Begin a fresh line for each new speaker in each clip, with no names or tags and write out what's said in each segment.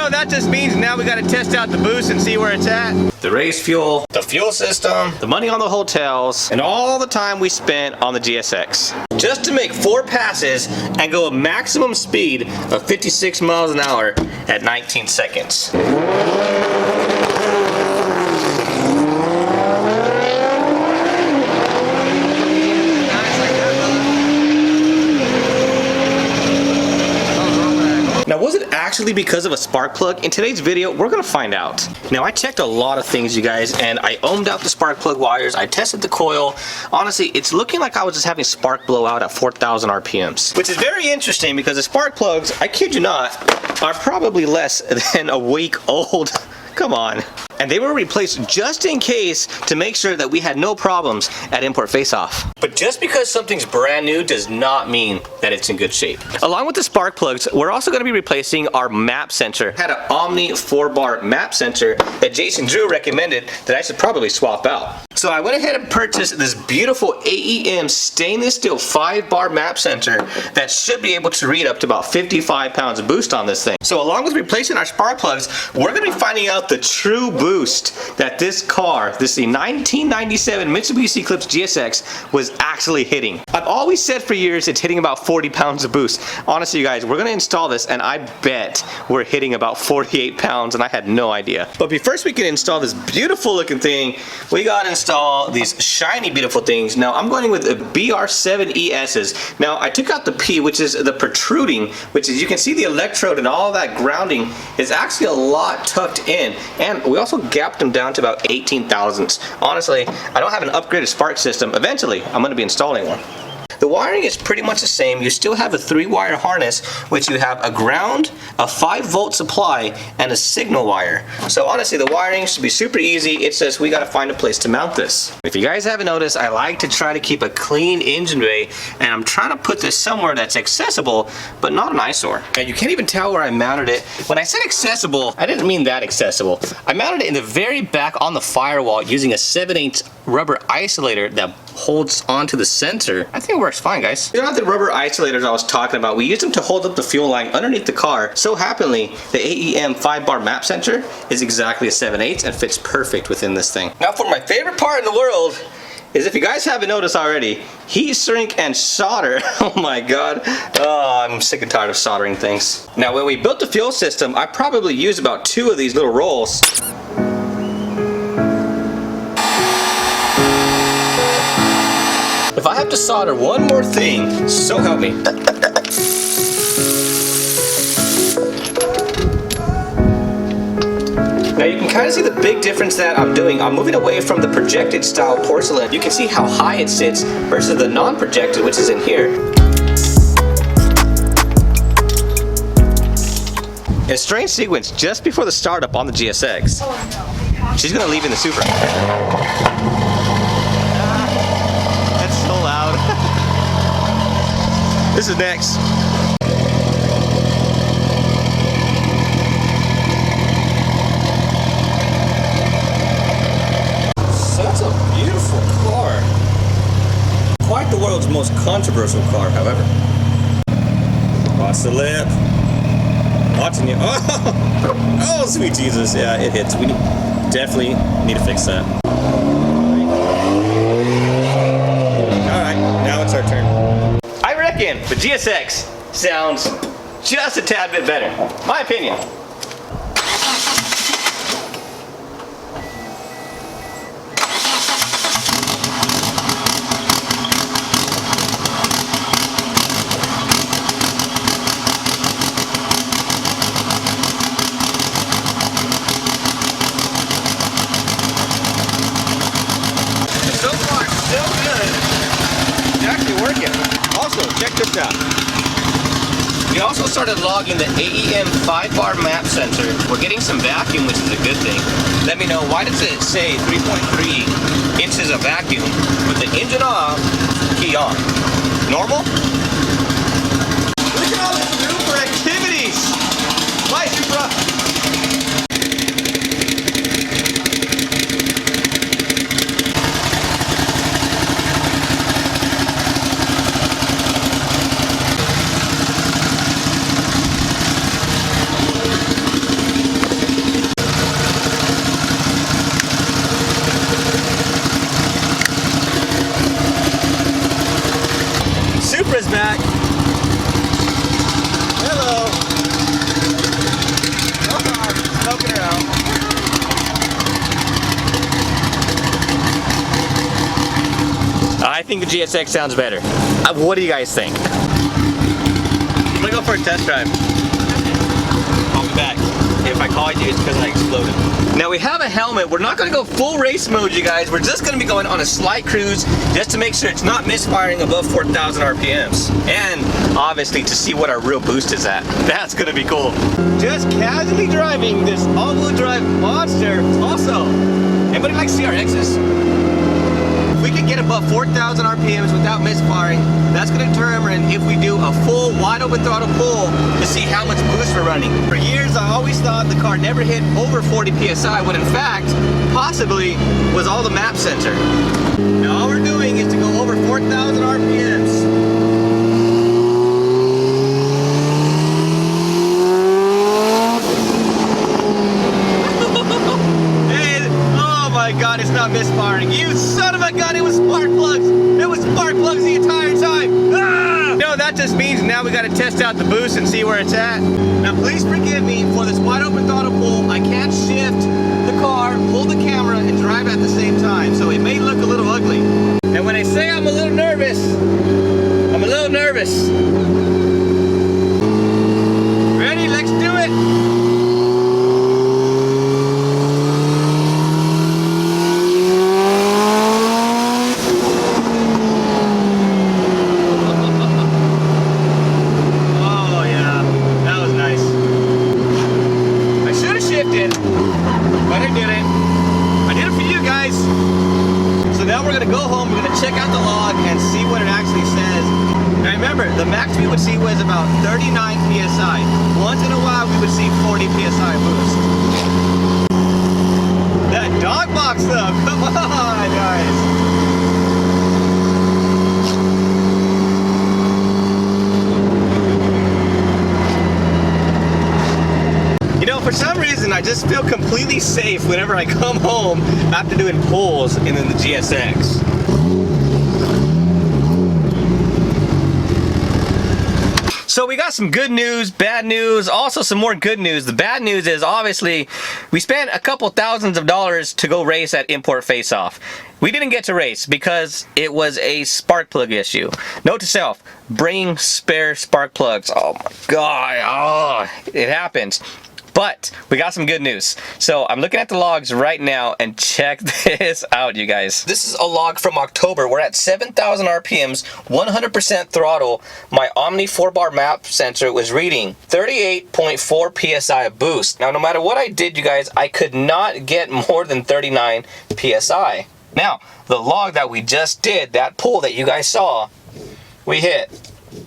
know, that just means now we gotta test out the boost and see where it's at. The race fuel, the fuel system, the money on the hotels, and all the time we spent on the GSX. Just to make 4 passes and go a maximum speed of 56 miles an hour at 19 seconds. Now, was it actually because of a spark plug? In today's video, we're gonna find out. Now, I checked a lot of things, you guys, and I ohmed out the spark plug wires. I tested the coil. Honestly, it's looking like I was just having spark blowout at 4,000 RPMs, which is very interesting because the spark plugs, I kid you not, are probably less than a week old. Come on. And they were replaced just in case to make sure that we had no problems at import face-off. But just because something's brand new does not mean that it's in good shape. Along with the spark plugs, we're also going to be replacing our map sensor. It had an Omni 4-bar map sensor that Jason Drew recommended that I should probably swap out. So I went ahead and purchased this beautiful AEM stainless steel 5-bar map sensor that should be able to read up to about 55 pounds of boost on this thing. So along with replacing our spark plugs, we're going to be finding out the true boost that this car, this 1997 Mitsubishi Eclipse GSX, was actually hitting. I've always said for years it's hitting about 40 pounds of boost. Honestly, you guys, we're going to install this and I bet we're hitting about 48 pounds and I had no idea. But first we can install this beautiful looking thing, we got to install these shiny beautiful things. Now I'm going with the BR7ESs. Now I took out the P, which is the protruding, which is, you can see the electrode and all that grounding is actually a lot tucked in, and we also gapped them down to about 18 thousandths. Honestly, I don't have an upgraded spark system. Eventually I'm going to be installing one. The wiring is pretty much the same. You still have a 3-wire harness, which you have a ground, a 5-volt supply, and a signal wire. So honestly, the wiring should be super easy. It's just we gotta find a place to mount this. If you guys haven't noticed, I like to try to keep a clean engine bay, and I'm trying to put this somewhere that's accessible, but not an eyesore. And you can't even tell where I mounted it. When I said accessible, I didn't mean that accessible. I mounted it in the very back on the firewall using a 7/8 rubber isolator that holds onto the sensor. I think it works fine, guys. You know the rubber isolators I was talking about? We used them to hold up the fuel line underneath the car. So happily, the AEM 5-bar map sensor is exactly a 7/8 and fits perfect within this thing. Now for my favorite part in the world is, if you guys haven't noticed already, heat shrink and solder. Oh my god. Oh, I'm sick and tired of soldering things. Now when we built the fuel system, I probably used about 2 of these little rolls. If I have to solder one more thing, so help me. Now you can kind of see the big difference that I'm doing. I'm moving away from the projected style porcelain. You can see how high it sits versus the non-projected, which is in here. In a strange sequence, just before the startup on the GSX, she's gonna leave in the Supra. So loud. This is next. Such a beautiful car. Quite the world's most controversial car, however. Watch the lip. Watching you. Oh, sweet Jesus. Yeah, it hits. We definitely need to fix that. Now it's our turn. I reckon the GSX sounds just a tad bit better. My opinion. So far, so good. It's actually working. Also, check this out. We also started logging the AEM 5-bar map sensor. We're getting some vacuum, which is a good thing. Let me know, why does it say 3.3 inches of vacuum with the engine off, key on? Normal? Look at all this room for activities! Bye, Supra! think the GSX sounds better. What do you guys think? I'm gonna go for a test drive. I'll be back. If I call you, it's because I exploded. Now we have a helmet. We're not gonna go full race mode, you guys. We're just gonna be going on a slight cruise just to make sure it's not misfiring above 4,000 RPMs. And obviously to see what our real boost is at. That's gonna be cool. Just casually driving this all-wheel drive monster. Also, anybody like CRXs? If we can get above 4,000 RPMs without misfiring, that's going to determine if we do a full wide open throttle pull to see how much boost we're running. For years, I always thought the car never hit over 40 PSI, when in fact, possibly was all the map sensor. Now all we're doing is to go over 4,000 RPMs. God, it's not misfiring. You son of a gun, it was spark plugs. It was spark plugs the entire time. Ah! No, that just means now we got to test out the boost and see where it's at. Now please forgive me for this wide open throttle pull. I can't shift the car, pull the camera, and drive at the same time, so it may look a little ugly. And when I say I'm a little nervous, I'm a little nervous. Ready? Let's do it. Check out the log and see what it actually says. Now remember, the max we would see was about 39 PSI. Once in a while we would see 40 PSI boost. That dog box though, come on guys. You know, for some reason I just feel completely safe whenever I come home after doing pulls in the GSX. So we got some good news, bad news, also some more good news. The bad news is obviously we spent a couple thousands of dollars to go race at Import Face Off. We didn't get to race because it was a spark plug issue. Note to self, bring spare spark plugs. Oh my God, oh, it happens. But we got some good news. So I'm looking at the logs right now and check this out, you guys. This is a log from October. We're at 7,000 RPMs, 100% throttle. My Omni 4-bar map sensor was reading 38.4 PSI of boost. Now, no matter what I did, you guys, I could not get more than 39 PSI. Now, the log that we just did, that pull that you guys saw, we hit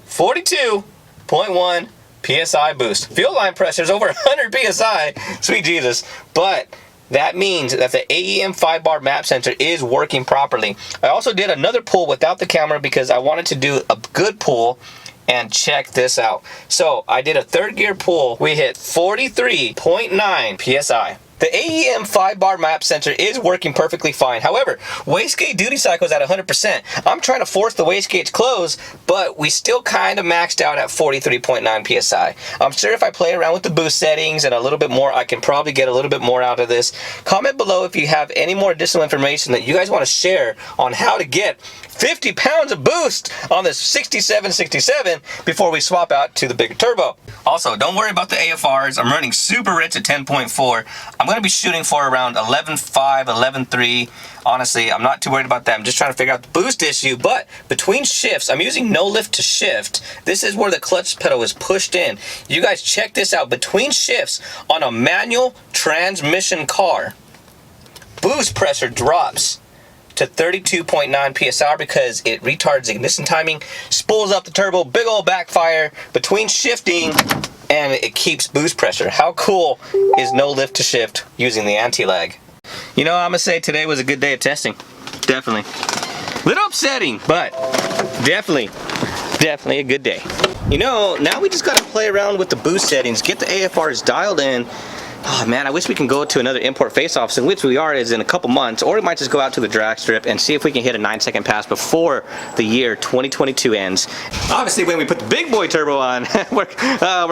42.1 PSI boost. Fuel line pressure is over 100 PSI, sweet Jesus. But that means that the AEM 5-bar map sensor is working properly. I also did another pull without the camera because I wanted to do a good pull, and check this out. So I did a third gear pull. We hit 43.9 PSI. The AEM 5-bar map sensor is working perfectly fine. However, wastegate duty cycle is at 100%. I'm trying to force the wastegates close, but we still kind of maxed out at 43.9 PSI. I'm sure if I play around with the boost settings and a little bit more, I can probably get a little bit more out of this. Comment below if you have any more additional information that you guys want to share on how to get 50 pounds of boost on this 6767 before we swap out to the bigger turbo. Also, don't worry about the AFRs. I'm running super rich at 10.4. I'm going to be shooting for around 11.5, 11.3. Honestly, I'm not too worried about that. I'm just trying to figure out the boost issue. But between shifts, I'm using no lift to shift. This is where the clutch pedal is pushed in. You guys check this out. Between shifts on a manual transmission car, boost pressure drops to 32.9 PSI because it retards ignition timing, spools up the turbo, big old backfire between shifting, and it keeps boost pressure. How cool is no lift to shift using the anti-lag? You know, I'm gonna say today was a good day of testing. Definitely. Little upsetting, but definitely a good day. You know, now we just gotta play around with the boost settings, get the AFRs dialed in. Oh, Oh man, I wish we can go to another import face-offs, in which we are is in a couple months, or we might just go out to the drag strip and see if we can hit a 9-second pass before the year 2022 ends. Obviously, when we put the big boy turbo on, we're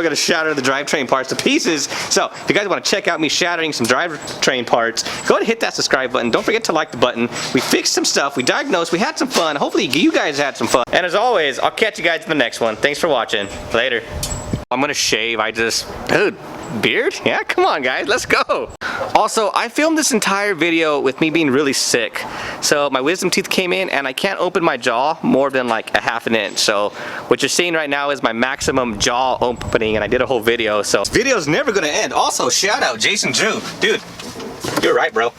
gonna shatter the drivetrain parts to pieces. So if you guys want to check out me shattering some drivetrain parts, go ahead and hit that subscribe button. Don't forget to like the button. We fixed some stuff, we diagnosed, we had some fun. Hopefully you guys had some fun. And as always, I'll catch you guys in the next one. Thanks for watching. Later. I'm gonna shave. Dude, beard? Yeah, come on guys, let's go. Also, I filmed this entire video with me being really sick. So my wisdom teeth came in and I can't open my jaw more than like a half an inch. So what you're seeing right now is my maximum jaw opening, and I did a whole video. So this video's never gonna end. Also, shout out Jason Drew. Dude, you're right, bro.